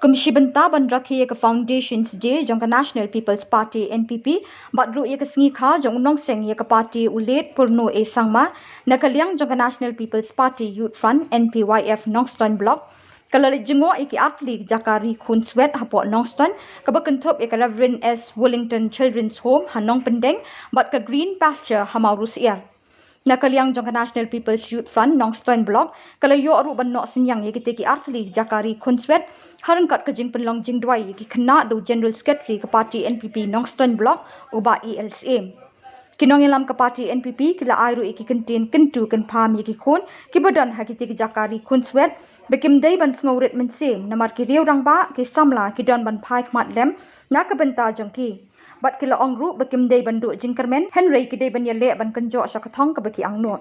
Komisi Benta ban Rakhe ke Foundations Day jong ke National People's Party NPP badru ye ke sengi kha jong Nongstoiñ ye ke party Leit purno e sangma nakaliang jong ke National People's Party Youth Front Npyf Nongstoiñ block kalari Jngoh iki atlik jakari Khun Swet hapo Nongstoiñ kabakentop e Reverend S Wellington Children's Home hanong pendeng bat ke Green Pasture hamaurus ia nakaliang jong ke National People's Youth Front Nongstoiñ block kalayo aru ban nok senyang ye kiteki atlik jakari Khun Swet harangkat ke jing penlong jing dwai ki kena do General Secretary ke parti NPP Nongstoiñ block uba ELSM kinong ilam ke parti NPP kila airu iki kentin kentu ken pam iki Khun ki badan hakiti ki jakari Khun Swet bekim dei ban sngoret mensem namar ki riu rang ba ki samla ki don ban phai khmat lem na ke benta jongki bat kila ongru bekim dei ban du jing kermen Henry ki dei ban yale ban kenjo syakathong ke beki angno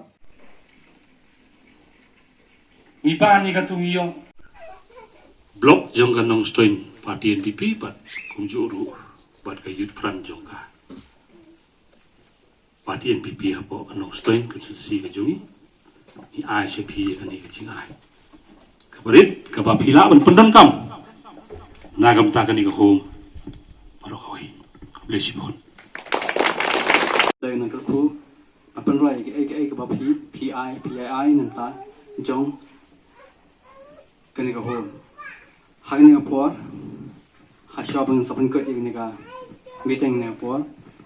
Ipa ni katungiyong blok jongka Nongstoiñ parti NPP bat kunjuru bat ka youth front jongka parti NPP hapo Nongstoiñ kunsi ka jongi ni ICP kan ni kacing ai kabarit ka ba phila ban pendan kam nagam ta kan ni ka home paro khoi bless you đây là các khu bên ngoài cái ba PI nên ta trong cái này cái home hai này cái phố hai shopping shopping cái này cái meeting này phố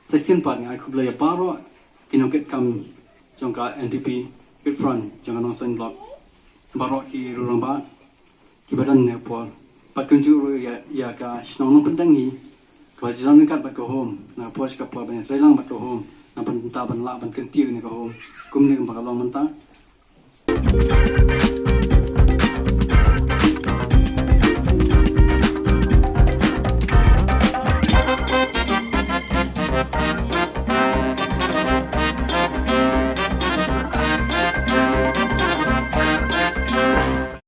sẽ xin phạt ngay khu lấy ba rồi cái nó kết cầm trong cái NPP kết front trong cái Nongstoiñ block ba rồi khi rồi ba khi bắt đầu này phố bắt cần chú rồi ya cái Shillong nó vẫn đang nghỉ kalau jalan dekat bat ke home na pos ke apa banyak selang bat ke home na ban ta ban la ban kentir ni ke home kum ni bakal mentah